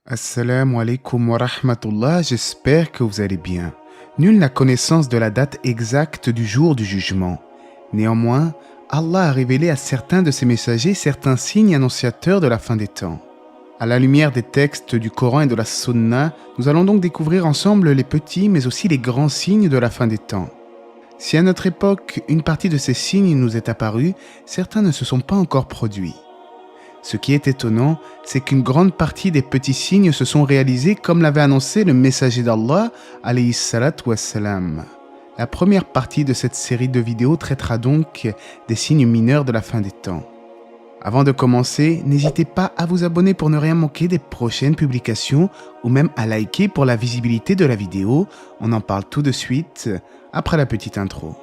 Assalamu alaikum wa rahmatullah, j'espère que vous allez bien. Nul n'a connaissance de la date exacte du jour du jugement. Néanmoins, Allah a révélé à certains de ses messagers certains signes annonciateurs de la fin des temps. À la lumière des textes du Coran et de la Sunna, nous allons donc découvrir ensemble les petits mais aussi les grands signes de la fin des temps. Si à notre époque, une partie de ces signes nous est apparue, certains ne se sont pas encore produits. Ce qui est étonnant, c'est qu'une grande partie des petits signes se sont réalisés comme l'avait annoncé le messager d'Allah, alayhi salatu wassalam. La première partie de cette série de vidéos traitera donc des signes mineurs de la fin des temps. Avant de commencer, n'hésitez pas à vous abonner pour ne rien manquer des prochaines publications ou même à liker pour la visibilité de la vidéo. On en parle tout de suite après la petite intro.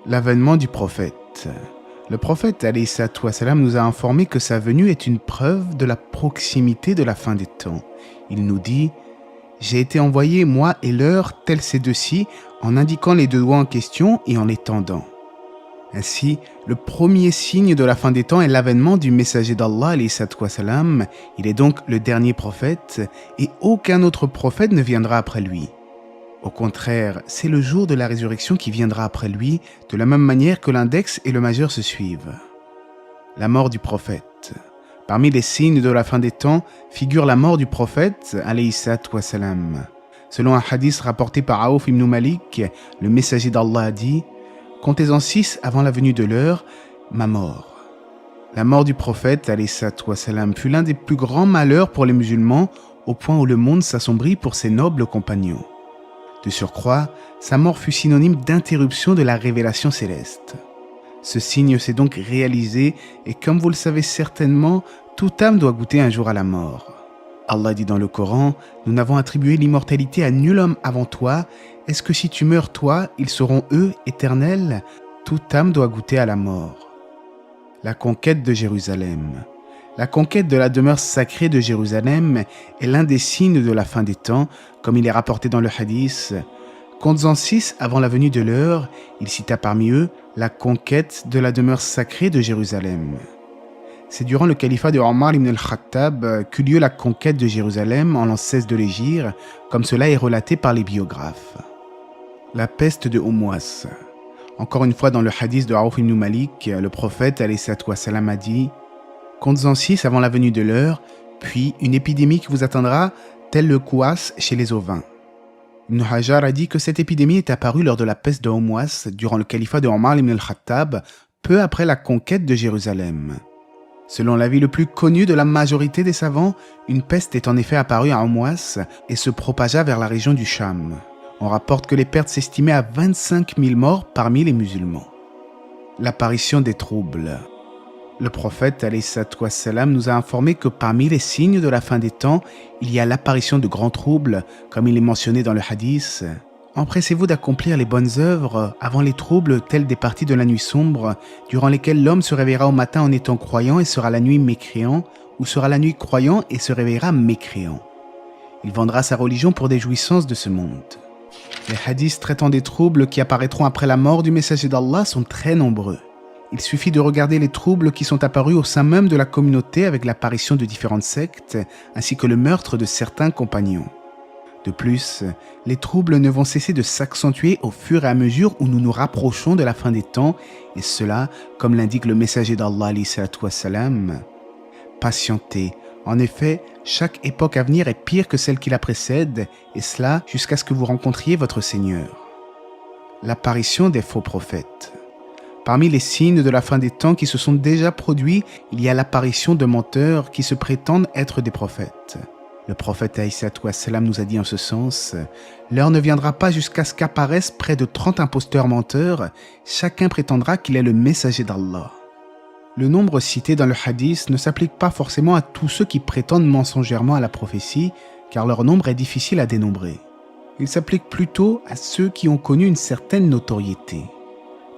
L'avènement du prophète. Le prophète alayhi salatu wassalam nous a informé que sa venue est une preuve de la proximité de la fin des temps. Il nous dit « J'ai été envoyé, moi et l'heure, tels ces deux-ci, en indiquant les deux doigts en question et en les tendant. » Ainsi, le premier signe de la fin des temps est l'avènement du messager d'Allah alayhi salatu wassalam. Il est donc le dernier prophète et aucun autre prophète ne viendra après lui. Au contraire, c'est le jour de la résurrection qui viendra après lui, de la même manière que l'index et le majeur se suivent. La mort du prophète. Parmi les signes de la fin des temps figure la mort du prophète, alayhi salatu wassalam. Selon un hadith rapporté par Aouf ibn Malik, le messager d'Allah a dit « Comptez-en 6 avant la venue de l'heure, ma mort. » La mort du prophète, alayhi salatu wassalam, fut l'un des plus grands malheurs pour les musulmans, au point où le monde s'assombrit pour ses nobles compagnons. De surcroît, sa mort fut synonyme d'interruption de la révélation céleste. Ce signe s'est donc réalisé et comme vous le savez certainement, toute âme doit goûter un jour à la mort. Allah dit dans le Coran, « Nous n'avons attribué l'immortalité à nul homme avant toi. Est-ce que si tu meurs toi, ils seront eux éternels ?» Toute âme doit goûter à la mort. La conquête de Jérusalem. La conquête de la demeure sacrée de Jérusalem est l'un des signes de la fin des temps, comme il est rapporté dans le hadith. Compte-en 6 avant la venue de l'heure, il cita parmi eux la conquête de la demeure sacrée de Jérusalem. C'est durant le califat de Omar ibn al-Khattab qu'eut lieu la conquête de Jérusalem en l'an 16 de l'Hégire, comme cela est relaté par les biographes. La peste de Oumouas. Encore une fois dans le hadith de Aouf ibn Malik, le prophète alayhi salatu wassalam a dit « Compte-en 6 avant la venue de l'heure, puis une épidémie qui vous atteindra, tel le kouas chez les ovins. » Ibn Hajar a dit que cette épidémie est apparue lors de la peste de Oumouas durant le califat de Omar ibn al-Khattab, peu après la conquête de Jérusalem. Selon l'avis le plus connu de la majorité des savants, une peste est en effet apparue à Oumouas et se propagea vers la région du Cham. On rapporte que les pertes s'estimaient à 25 000 morts parmi les musulmans. L'apparition des troubles. Le prophète alayhi salatu wassalam nous a informé que parmi les signes de la fin des temps, il y a l'apparition de grands troubles, comme il est mentionné dans le hadith. Empressez-vous d'accomplir les bonnes œuvres avant les troubles tels des parties de la nuit sombre, durant lesquelles l'homme se réveillera au matin en étant croyant et sera la nuit mécréant, ou sera la nuit croyant et se réveillera mécréant. Il vendra sa religion pour des jouissances de ce monde. Les hadiths traitant des troubles qui apparaîtront après la mort du messager d'Allah sont très nombreux. Il suffit de regarder les troubles qui sont apparus au sein même de la communauté avec l'apparition de différentes sectes, ainsi que le meurtre de certains compagnons. De plus, les troubles ne vont cesser de s'accentuer au fur et à mesure où nous nous rapprochons de la fin des temps, et cela, comme l'indique le messager d'Allah alayhi salatu wassalam, patientez. En effet, chaque époque à venir est pire que celle qui la précède, et cela jusqu'à ce que vous rencontriez votre Seigneur. L'apparition des faux prophètes. Parmi les signes de la fin des temps qui se sont déjà produits, il y a l'apparition de menteurs qui se prétendent être des prophètes. Le prophète alayhi salatu wassalam nous a dit en ce sens « L'heure ne viendra pas jusqu'à ce qu'apparaissent près de 30 imposteurs menteurs, chacun prétendra qu'il est le messager d'Allah. » Le nombre cité dans le hadith ne s'applique pas forcément à tous ceux qui prétendent mensongèrement à la prophétie, car leur nombre est difficile à dénombrer. Il s'applique plutôt à ceux qui ont connu une certaine notoriété.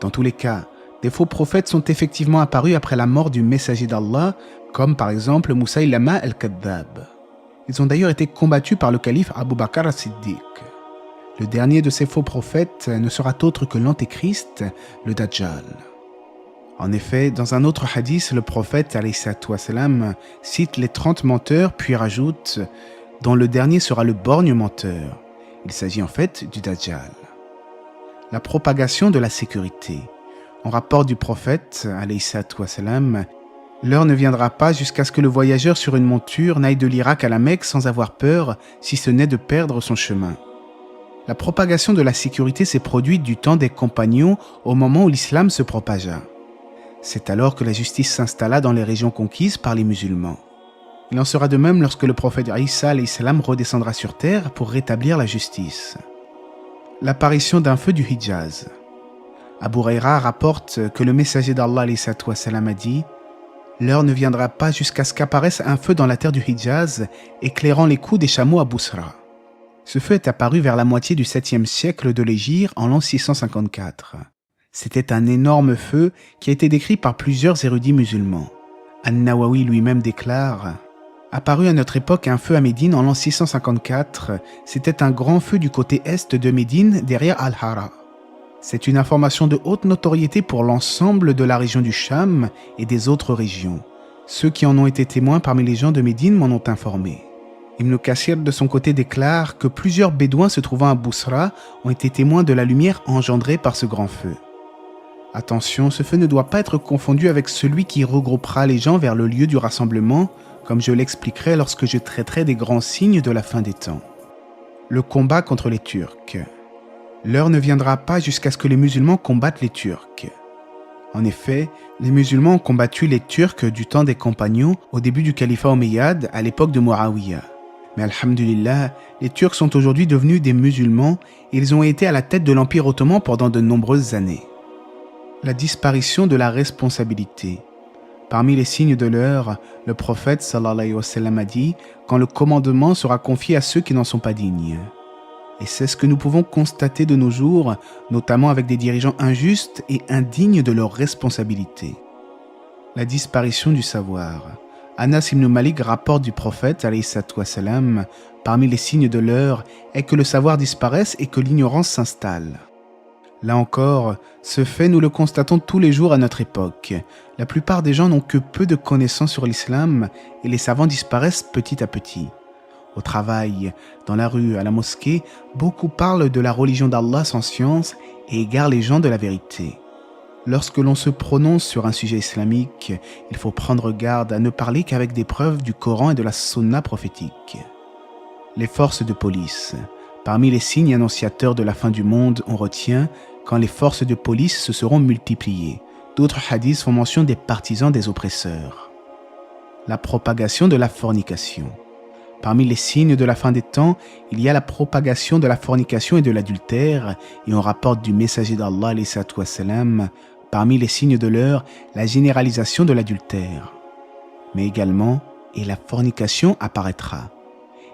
Dans tous les cas, des faux prophètes sont effectivement apparus après la mort du messager d'Allah, comme par exemple Musaylama al-Kadhab. Ils ont d'ailleurs été combattus par le calife Abu Bakr as-Siddiq. Le dernier de ces faux prophètes ne sera autre que l'Antéchrist, le Dajjal. En effet, dans un autre hadith, le prophète alayhi wassalam, cite les 30 menteurs puis rajoute « dont le dernier sera le borgne menteur ». Il s'agit en fait du Dajjal. La propagation de la sécurité. En rapport du prophète alayhi wassalam, l'heure ne viendra pas jusqu'à ce que le voyageur sur une monture n'aille de l'Irak à la Mecque sans avoir peur, si ce n'est de perdre son chemin. La propagation de la sécurité s'est produite du temps des compagnons au moment où l'islam se propagea. C'est alors que la justice s'installa dans les régions conquises par les musulmans. Il en sera de même lorsque le prophète Isa alayhi salam redescendra sur terre pour rétablir la justice. L'apparition d'un feu du Hijaz. Abu Huraira rapporte que le messager d'Allah alayhi salam a dit « L'heure ne viendra pas jusqu'à ce qu'apparaisse un feu dans la terre du Hijaz, éclairant les coups des chameaux à Bousra. » Ce feu est apparu vers la moitié du 7e siècle de l'Hégire en l'an 654. C'était un énorme feu qui a été décrit par plusieurs érudits musulmans. An-Nawawi lui-même déclare « Apparu à notre époque un feu à Médine en l'an 654, c'était un grand feu du côté est de Médine derrière Al-Hara. » C'est une information de haute notoriété pour l'ensemble de la région du Cham et des autres régions. Ceux qui en ont été témoins parmi les gens de Médine m'en ont informé. Ibn Kathir de son côté déclare que plusieurs bédouins se trouvant à Bousra ont été témoins de la lumière engendrée par ce grand feu. Attention, ce feu ne doit pas être confondu avec celui qui regroupera les gens vers le lieu du rassemblement, comme je l'expliquerai lorsque je traiterai des grands signes de la fin des temps. Le combat contre les Turcs. L'heure ne viendra pas jusqu'à ce que les musulmans combattent les Turcs. En effet, les musulmans ont combattu les Turcs du temps des compagnons au début du califat omeyyade à l'époque de Muawiyah. Mais alhamdulillah, les Turcs sont aujourd'hui devenus des musulmans et ils ont été à la tête de l'Empire ottoman pendant de nombreuses années. La disparition de la responsabilité. Parmi les signes de l'heure, le prophète sallallahu alayhi wa sallam a dit « Quand le commandement sera confié à ceux qui n'en sont pas dignes ». Et c'est ce que nous pouvons constater de nos jours, notamment avec des dirigeants injustes et indignes de leurs responsabilités. La disparition du savoir. Anas ibn Malik rapporte du prophète, alayhi wassalam, parmi les signes de l'heure est que le savoir disparaisse et que l'ignorance s'installe. Là encore, ce fait nous le constatons tous les jours à notre époque. La plupart des gens n'ont que peu de connaissances sur l'islam et les savants disparaissent petit à petit. Au travail, dans la rue, à la mosquée, beaucoup parlent de la religion d'Allah sans science et égarent les gens de la vérité. Lorsque l'on se prononce sur un sujet islamique, il faut prendre garde à ne parler qu'avec des preuves du Coran et de la Sunna prophétique. Les forces de police. Parmi les signes annonciateurs de la fin du monde, on retient quand les forces de police se seront multipliées. D'autres hadiths font mention des partisans des oppresseurs. La propagation de la fornication. Parmi les signes de la fin des temps, il y a la propagation de la fornication et de l'adultère, et on rapporte du messager d'Allah, alayhi wassalam, parmi les signes de l'heure, la généralisation de l'adultère. Mais également, et la fornication apparaîtra.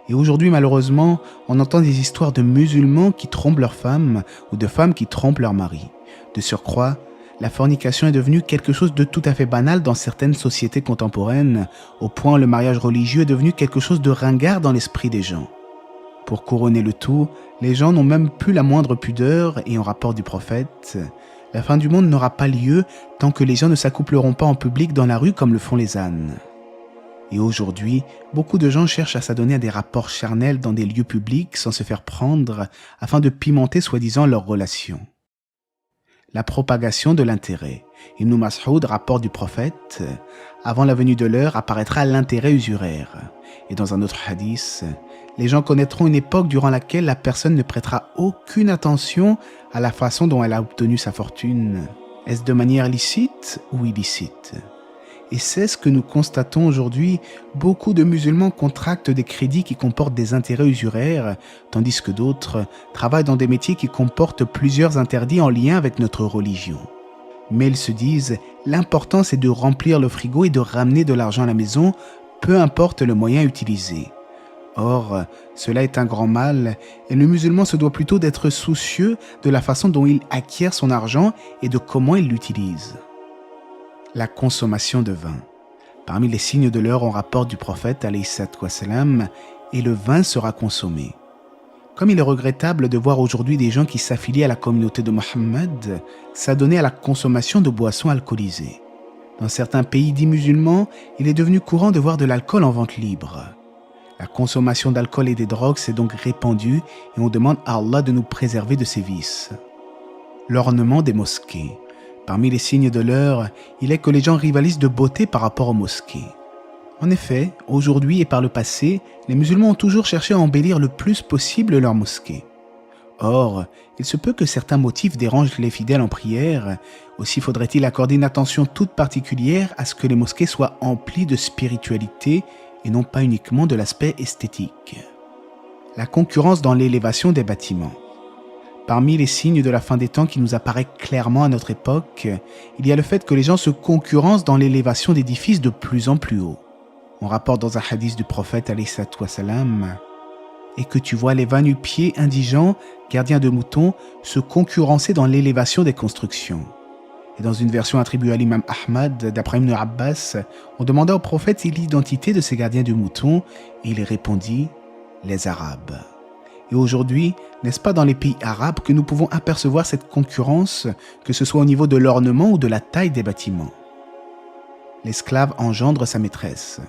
Et aujourd'hui, malheureusement, on entend des histoires de musulmans qui trompent leurs femmes ou de femmes qui trompent leurs maris. De surcroît, la fornication est devenue quelque chose de tout à fait banal dans certaines sociétés contemporaines, au point où le mariage religieux est devenu quelque chose de ringard dans l'esprit des gens. Pour couronner le tout, les gens n'ont même plus la moindre pudeur et en rapport du prophète, la fin du monde n'aura pas lieu tant que les gens ne s'accoupleront pas en public dans la rue comme le font les ânes. Et aujourd'hui, beaucoup de gens cherchent à s'adonner à des rapports charnels dans des lieux publics sans se faire prendre afin de pimenter soi-disant leurs relations. La propagation de l'intérêt. Ibn Mas'ud rapporte du prophète « Avant la venue de l'heure apparaîtra l'intérêt usuraire ». Et dans un autre hadith, les gens connaîtront une époque durant laquelle la personne ne prêtera aucune attention à la façon dont elle a obtenu sa fortune. Est-ce de manière licite ou illicite ? Et c'est ce que nous constatons aujourd'hui, beaucoup de musulmans contractent des crédits qui comportent des intérêts usuraires, tandis que d'autres travaillent dans des métiers qui comportent plusieurs interdits en lien avec notre religion. Mais ils se disent, l'important c'est de remplir le frigo et de ramener de l'argent à la maison, peu importe le moyen utilisé. Or, cela est un grand mal, et le musulman se doit plutôt d'être soucieux de la façon dont il acquiert son argent et de comment il l'utilise. La consommation de vin. Parmi les signes de l'heure, on rapporte du prophète, alayhi wassalam, et le vin sera consommé. Comme il est regrettable de voir aujourd'hui des gens qui s'affilient à la communauté de Mohammed s'adonner à la consommation de boissons alcoolisées. Dans certains pays dits musulmans, il est devenu courant de voir de l'alcool en vente libre. La consommation d'alcool et des drogues s'est donc répandue et on demande à Allah de nous préserver de ces vices. L'ornement des mosquées. Parmi les signes de l'heure, il est que les gens rivalisent de beauté par rapport aux mosquées. En effet, aujourd'hui et par le passé, les musulmans ont toujours cherché à embellir le plus possible leurs mosquées. Or, il se peut que certains motifs dérangent les fidèles en prière, aussi faudrait-il accorder une attention toute particulière à ce que les mosquées soient emplies de spiritualité et non pas uniquement de l'aspect esthétique. La concurrence dans l'élévation des bâtiments. Parmi les signes de la fin des temps qui nous apparaît clairement à notre époque, il y a le fait que les gens se concurrencent dans l'élévation d'édifices de plus en plus haut. On rapporte dans un hadith du prophète alayhi salatu wassalam, et que tu vois les va-nu-pieds indigents, gardiens de moutons, se concurrencer dans l'élévation des constructions. Et dans une version attribuée à l'imam Ahmad, d'après Ibn Abbas, on demanda au prophète l'identité de ces gardiens de moutons, et il répondit « les Arabes ». Et aujourd'hui, n'est-ce pas dans les pays arabes que nous pouvons apercevoir cette concurrence, que ce soit au niveau de l'ornement ou de la taille des bâtiments. L'esclave engendre sa maîtresse.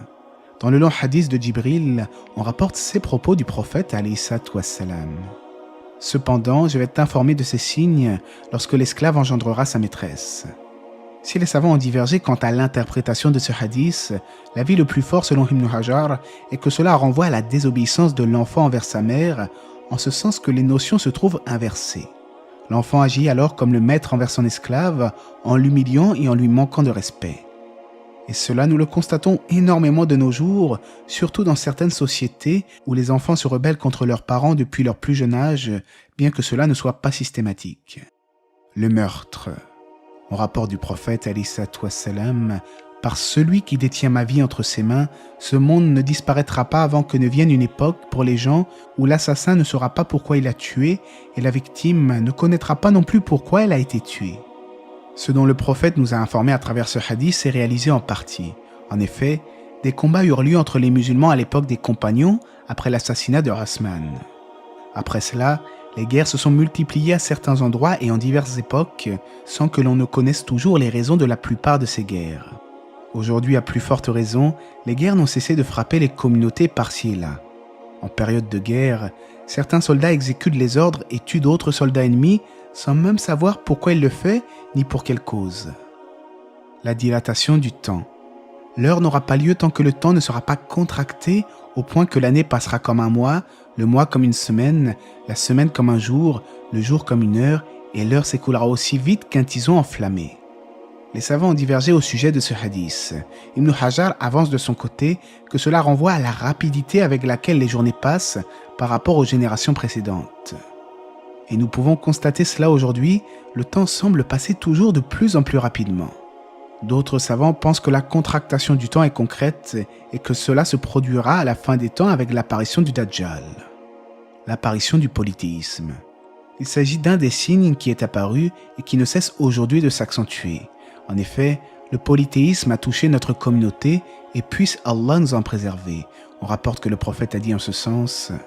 Dans le long hadith de Djibril, on rapporte ces propos du prophète alayhi salatu wassalam. Cependant, je vais t'informer de ces signes lorsque l'esclave engendrera sa maîtresse. Si les savants ont divergé quant à l'interprétation de ce hadith, l'avis le plus fort selon Ibn Hajar est que cela renvoie à la désobéissance de l'enfant envers sa mère, en ce sens que les notions se trouvent inversées. L'enfant agit alors comme le maître envers son esclave, en l'humiliant et en lui manquant de respect. Et cela, nous le constatons énormément de nos jours, surtout dans certaines sociétés où les enfants se rebellent contre leurs parents depuis leur plus jeune âge, bien que cela ne soit pas systématique. Le meurtre. On rapporte du prophète alayhi salatu wassalam, « Par celui qui détient ma vie entre ses mains, ce monde ne disparaîtra pas avant que ne vienne une époque pour les gens où l'assassin ne saura pas pourquoi il a tué et la victime ne connaîtra pas non plus pourquoi elle a été tuée. » Ce dont le prophète nous a informé à travers ce hadith s'est réalisé en partie. En effet, des combats eurent lieu entre les musulmans à l'époque des compagnons après l'assassinat de Osman. Après cela, les guerres se sont multipliées à certains endroits et en diverses époques, sans que l'on ne connaisse toujours les raisons de la plupart de ces guerres. Aujourd'hui, à plus forte raison, les guerres n'ont cessé de frapper les communautés par-ci et là. En période de guerre, certains soldats exécutent les ordres et tuent d'autres soldats ennemis sans même savoir pourquoi ils le font ni pour quelle cause. La dilatation du temps. L'heure n'aura pas lieu tant que le temps ne sera pas contracté au point que l'année passera comme un mois, le mois comme une semaine, la semaine comme un jour, le jour comme une heure, et l'heure s'écoulera aussi vite qu'un tison enflammé. Les savants ont divergé au sujet de ce hadith. Ibn Hajar avance de son côté que cela renvoie à la rapidité avec laquelle les journées passent par rapport aux générations précédentes. Et nous pouvons constater cela aujourd'hui, le temps semble passer toujours de plus en plus rapidement. D'autres savants pensent que la contractation du temps est concrète et que cela se produira à la fin des temps avec l'apparition du Dajjal. L'apparition du polythéisme. Il s'agit d'un des signes qui est apparu et qui ne cesse aujourd'hui de s'accentuer. En effet, le polythéisme a touché notre communauté et puisse Allah nous en préserver. On rapporte que le prophète a dit en ce sens «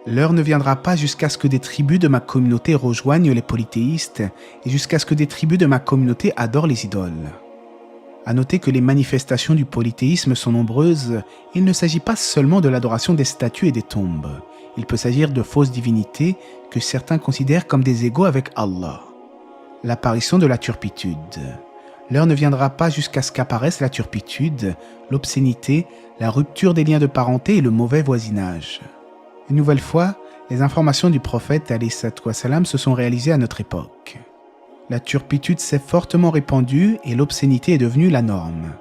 L'heure ne viendra pas jusqu'à ce que des tribus de ma communauté rejoignent les polythéistes et jusqu'à ce que des tribus de ma communauté adorent les idoles. » À noter que les manifestations du polythéisme sont nombreuses, il ne s'agit pas seulement de l'adoration des statues et des tombes. Il peut s'agir de fausses divinités que certains considèrent comme des égaux avec Allah. L'apparition de la turpitude. L'heure ne viendra pas jusqu'à ce qu'apparaisse la turpitude, l'obscénité, la rupture des liens de parenté et le mauvais voisinage. Une nouvelle fois, les informations du prophète alayhi salatu wassalam se sont réalisées à notre époque. La turpitude s'est fortement répandue et l'obscénité est devenue la norme.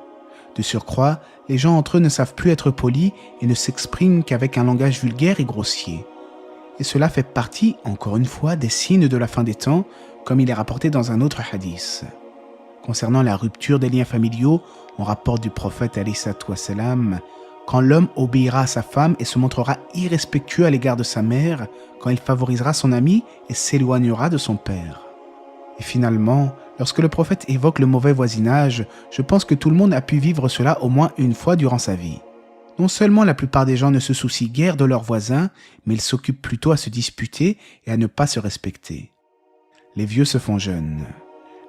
De surcroît, les gens entre eux ne savent plus être polis et ne s'expriment qu'avec un langage vulgaire et grossier. Et cela fait partie, encore une fois, des signes de la fin des temps, comme il est rapporté dans un autre hadith. Concernant la rupture des liens familiaux, on rapporte du prophète alayhi salatu wassalam, quand l'homme obéira à sa femme et se montrera irrespectueux à l'égard de sa mère, quand il favorisera son ami et s'éloignera de son père. Et finalement, lorsque le prophète évoque le mauvais voisinage, je pense que tout le monde a pu vivre cela au moins une fois durant sa vie. Non seulement la plupart des gens ne se soucient guère de leurs voisins, mais ils s'occupent plutôt à se disputer et à ne pas se respecter. Les vieux se font jeunes.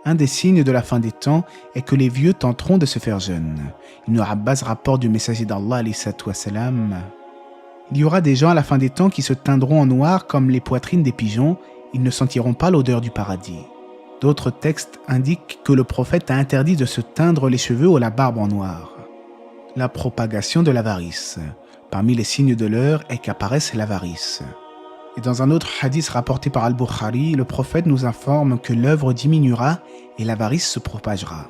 Un des signes de la fin des temps est que les vieux tenteront de se faire jeunes. Ibn Abbas rapporte du messager d'Allah, il y aura des gens à la fin des temps qui se teindront en noir comme les poitrines des pigeons, ils ne sentiront pas l'odeur du paradis. D'autres textes indiquent que le prophète a interdit de se teindre les cheveux ou la barbe en noir. La propagation de l'avarice. Parmi les signes de l'heure est qu'apparaisse l'avarice. Et dans un autre hadith rapporté par Al-Bukhari, le prophète nous informe que l'œuvre diminuera et l'avarice se propagera.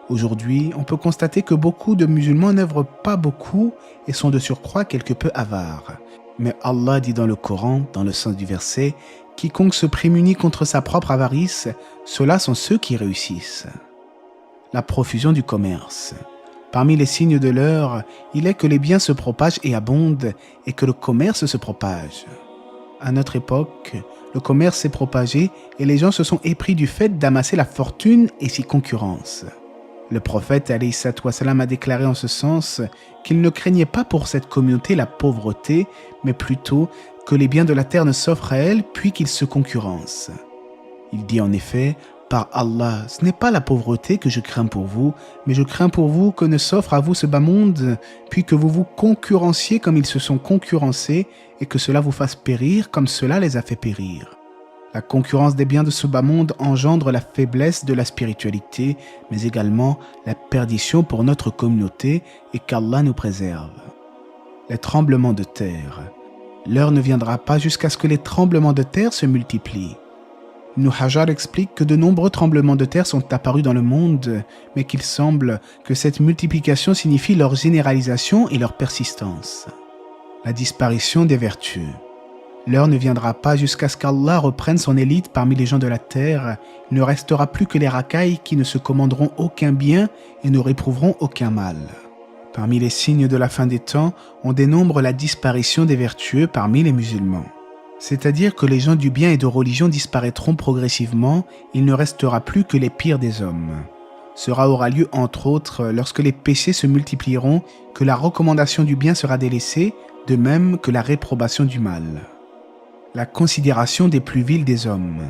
Aujourd'hui, on peut constater que beaucoup de musulmans n'œuvrent pas beaucoup et sont de surcroît quelque peu avares. Mais Allah dit dans le Coran, dans le sens du verset, « Quiconque se prémunit contre sa propre avarice, ceux-là sont ceux qui réussissent. » La profusion du commerce. Parmi les signes de l'heure, il est que les biens se propagent et abondent et que le commerce se propage. À notre époque, le commerce s'est propagé et les gens se sont épris du fait d'amasser la fortune et s'y concurrencent. Le prophète alayhi salam a déclaré en ce sens qu'il ne craignait pas pour cette communauté la pauvreté, mais plutôt que les biens de la terre ne s'offrent à elle puis qu'ils se concurrencent. Il dit en effet, par Allah, ce n'est pas la pauvreté que je crains pour vous, mais je crains pour vous que ne s'offre à vous ce bas monde, puis que vous vous concurrenciez comme ils se sont concurrencés et que cela vous fasse périr comme cela les a fait périr. La concurrence des biens de ce bas monde engendre la faiblesse de la spiritualité, mais également la perdition pour notre communauté et qu'Allah nous préserve. Les tremblements de terre. L'heure ne viendra pas jusqu'à ce que les tremblements de terre se multiplient. Ibn Hajar explique que de nombreux tremblements de terre sont apparus dans le monde, mais qu'il semble que cette multiplication signifie leur généralisation et leur persistance. La disparition des vertus. L'heure ne viendra pas jusqu'à ce qu'Allah reprenne son élite parmi les gens de la terre. Il ne restera plus que les racailles qui ne se commanderont aucun bien et ne réprouveront aucun mal. Parmi les signes de la fin des temps, on dénombre la disparition des vertueux parmi les musulmans. C'est-à-dire que les gens du bien et de religion disparaîtront progressivement, il ne restera plus que les pires des hommes. Cela aura lieu entre autres lorsque les péchés se multiplieront, que la recommandation du bien sera délaissée, de même que la réprobation du mal. La considération des plus vils des hommes.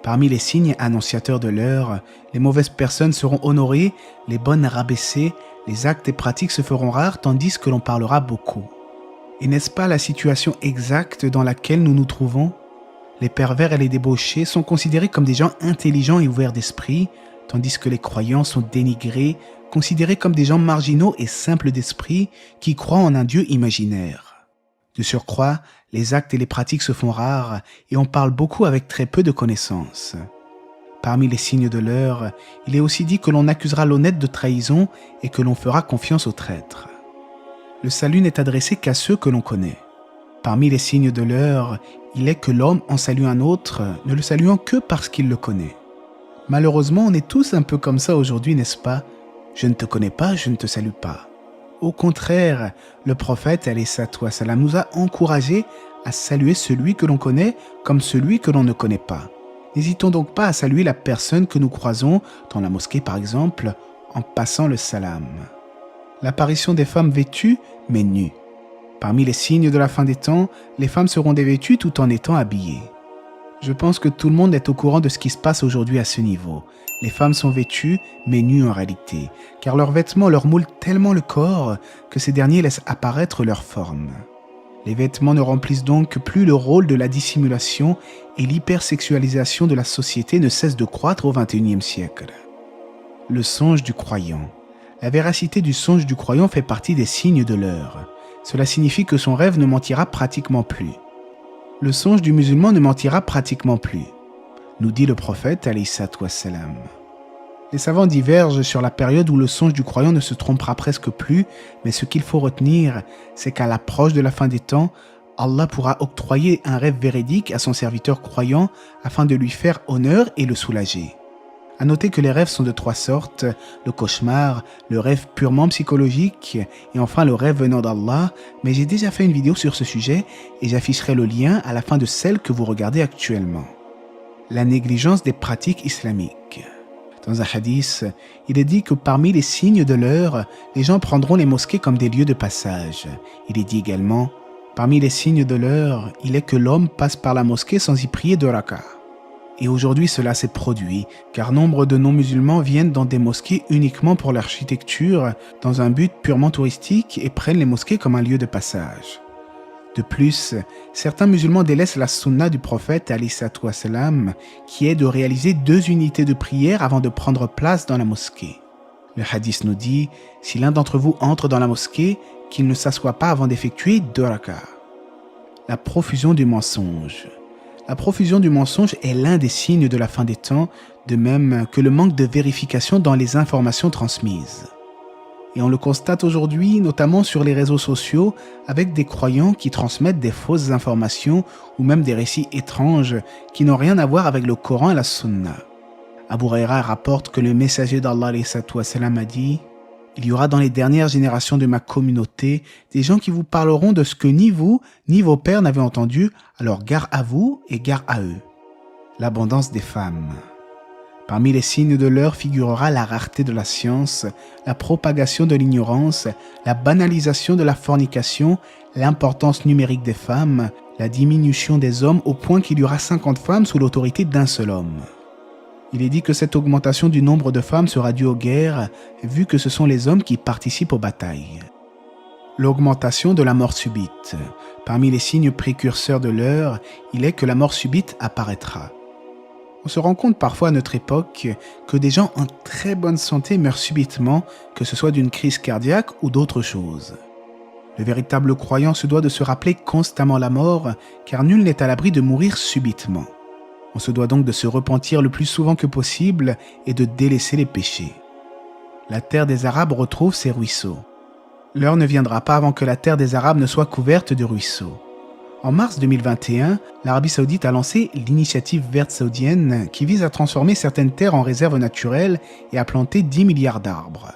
Parmi les signes annonciateurs de l'heure, les mauvaises personnes seront honorées, les bonnes rabaissées, les actes et pratiques se feront rares tandis que l'on parlera beaucoup. Et n'est-ce pas la situation exacte dans laquelle nous nous trouvons? Les pervers et les débauchés sont considérés comme des gens intelligents et ouverts d'esprit, tandis que les croyants sont dénigrés, considérés comme des gens marginaux et simples d'esprit qui croient en un Dieu imaginaire. De surcroît, les actes et les pratiques se font rares et on parle beaucoup avec très peu de connaissances. Parmi les signes de l'heure, il est aussi dit que l'on accusera l'honnête de trahison et que l'on fera confiance aux traîtres. Le salut n'est adressé qu'à ceux que l'on connaît. Parmi les signes de l'heure, il est que l'homme en salue un autre, ne le saluant que parce qu'il le connaît. Malheureusement, on est tous un peu comme ça aujourd'hui, n'est-ce pas? Je ne te connais pas, je ne te salue pas. Au contraire, le prophète alayhi salam nous a encouragés à saluer celui que l'on connaît comme celui que l'on ne connaît pas. N'hésitons donc pas à saluer la personne que nous croisons, dans la mosquée par exemple, en passant le salam. L'apparition des femmes vêtues, mais nues. Parmi les signes de la fin des temps, les femmes seront dévêtues tout en étant habillées. Je pense que tout le monde est au courant de ce qui se passe aujourd'hui à ce niveau. Les femmes sont vêtues, mais nues en réalité, car leurs vêtements leur moulent tellement le corps que ces derniers laissent apparaître leur forme. Les vêtements ne remplissent donc plus le rôle de la dissimulation et l'hypersexualisation de la société ne cesse de croître au XXIe siècle. Le songe du croyant. La véracité du songe du croyant fait partie des signes de l'heure. Cela signifie que son rêve ne mentira pratiquement plus. Le songe du musulman ne mentira pratiquement plus, nous dit le prophète alayhi salam. Les savants divergent sur la période où le songe du croyant ne se trompera presque plus, mais ce qu'il faut retenir, c'est qu'à l'approche de la fin des temps, Allah pourra octroyer un rêve véridique à son serviteur croyant afin de lui faire honneur et le soulager. À noter que les rêves sont de 3 sortes, le cauchemar, le rêve purement psychologique et enfin le rêve venant d'Allah, mais j'ai déjà fait une vidéo sur ce sujet et j'afficherai le lien à la fin de celle que vous regardez actuellement. La négligence des pratiques islamiques. Dans un hadith, il est dit que parmi les signes de l'heure, les gens prendront les mosquées comme des lieux de passage. Il est dit également, parmi les signes de l'heure, il est que l'homme passe par la mosquée sans y prier 2 rakas. Et aujourd'hui, cela s'est produit, car nombre de non-musulmans viennent dans des mosquées uniquement pour l'architecture, dans un but purement touristique, et prennent les mosquées comme un lieu de passage. De plus, certains musulmans délaissent la sunna du prophète alayhi salatu wassalam, qui est de réaliser 2 unités de prière avant de prendre place dans la mosquée. Le hadith nous dit, si l'un d'entre vous entre dans la mosquée, qu'il ne s'assoie pas avant d'effectuer 2 rakas. La profusion du mensonge. La profusion du mensonge est l'un des signes de la fin des temps, de même que le manque de vérification dans les informations transmises. Et on le constate aujourd'hui, notamment sur les réseaux sociaux, avec des croyants qui transmettent des fausses informations ou même des récits étranges qui n'ont rien à voir avec le Coran et la Sunna. Abu Huraira rapporte que le messager d'Allah a dit « Il y aura dans les dernières générations de ma communauté des gens qui vous parleront de ce que ni vous, ni vos pères n'avaient entendu, alors gare à vous et gare à eux. » L'abondance des femmes. Parmi les signes de l'heure figurera la rareté de la science, la propagation de l'ignorance, la banalisation de la fornication, l'importance numérique des femmes, la diminution des hommes au point qu'il y aura 50 femmes sous l'autorité d'un seul homme. Il est dit que cette augmentation du nombre de femmes sera due aux guerres, vu que ce sont les hommes qui participent aux batailles. L'augmentation de la mort subite. Parmi les signes précurseurs de l'heure, il est que la mort subite apparaîtra. On se rend compte parfois à notre époque que des gens en très bonne santé meurent subitement, que ce soit d'une crise cardiaque ou d'autres choses. Le véritable croyant se doit de se rappeler constamment la mort, car nul n'est à l'abri de mourir subitement. On se doit donc de se repentir le plus souvent que possible et de délaisser les péchés. La terre des Arabes retrouve ses ruisseaux. L'heure ne viendra pas avant que la terre des Arabes ne soit couverte de ruisseaux. En mars 2021, l'Arabie Saoudite a lancé l'initiative verte saoudienne qui vise à transformer certaines terres en réserves naturelles et à planter 10 milliards d'arbres.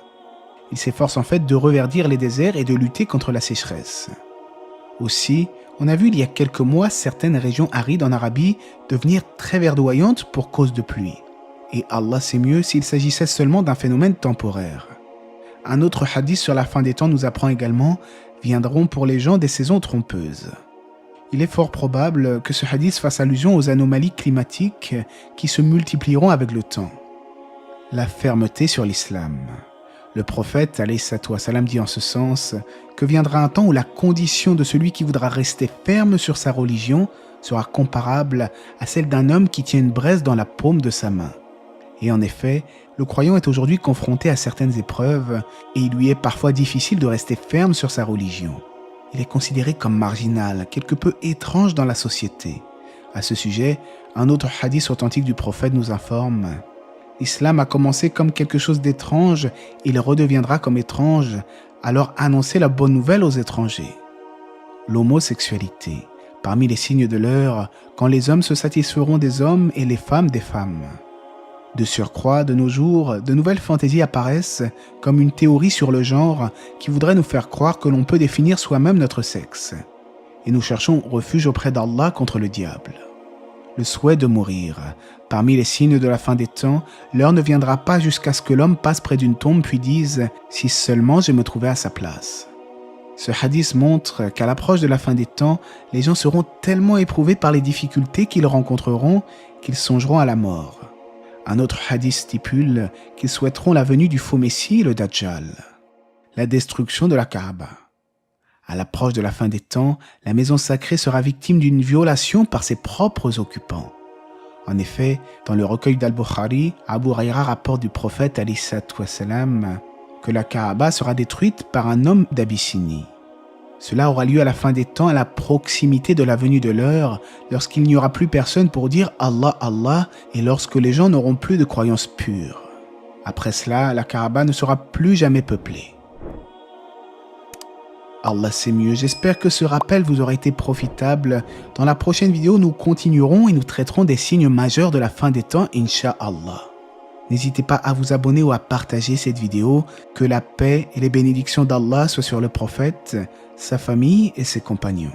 Il s'efforce en fait de reverdir les déserts et de lutter contre la sécheresse. Aussi, on a vu il y a quelques mois certaines régions arides en Arabie devenir très verdoyantes pour cause de pluie. Et Allah sait mieux s'il s'agissait seulement d'un phénomène temporaire. Un autre hadith sur la fin des temps nous apprend également « Viendront pour les gens des saisons trompeuses ». Il est fort probable que ce hadith fasse allusion aux anomalies climatiques qui se multiplieront avec le temps. La fermeté sur l'islam. Le prophète alayhi salatu wassalam dit en ce sens que viendra un temps où la condition de celui qui voudra rester ferme sur sa religion sera comparable à celle d'un homme qui tient une braise dans la paume de sa main. Et en effet, le croyant est aujourd'hui confronté à certaines épreuves et il lui est parfois difficile de rester ferme sur sa religion. Il est considéré comme marginal, quelque peu étrange dans la société. À ce sujet, un autre hadith authentique du prophète nous informe « L'islam a commencé comme quelque chose d'étrange, il redeviendra comme étrange, alors annoncez la bonne nouvelle aux étrangers. » L'homosexualité. Parmi les signes de l'heure, quand les hommes se satisferont des hommes et les femmes des femmes. De surcroît, de nos jours, de nouvelles fantaisies apparaissent comme une théorie sur le genre qui voudrait nous faire croire que l'on peut définir soi-même notre sexe. Et nous cherchons refuge auprès d'Allah contre le diable. Le souhait de mourir. Parmi les signes de la fin des temps, l'heure ne viendra pas jusqu'à ce que l'homme passe près d'une tombe puis dise « Si seulement je me trouvais à sa place ». Ce hadith montre qu'à l'approche de la fin des temps, les gens seront tellement éprouvés par les difficultés qu'ils rencontreront qu'ils songeront à la mort. Un autre hadith stipule qu'ils souhaiteront la venue du faux Messie, le Dajjal. La destruction de la Kaaba. À l'approche de la fin des temps, la maison sacrée sera victime d'une violation par ses propres occupants. En effet, dans le recueil d'Al-Bukhari, Abu Huraira rapporte du prophète alayhi salatu wassalam que la Kaaba sera détruite par un homme d'Abyssinie. Cela aura lieu à la fin des temps, à la proximité de la venue de l'heure, lorsqu'il n'y aura plus personne pour dire « Allah, Allah » et lorsque les gens n'auront plus de croyances pures. Après cela, la Kaaba ne sera plus jamais peuplée. Allah sait mieux, j'espère que ce rappel vous aura été profitable. Dans la prochaine vidéo, nous continuerons et nous traiterons des signes majeurs de la fin des temps, Inch'Allah. N'hésitez pas à vous abonner ou à partager cette vidéo. Que la paix et les bénédictions d'Allah soient sur le prophète, sa famille et ses compagnons.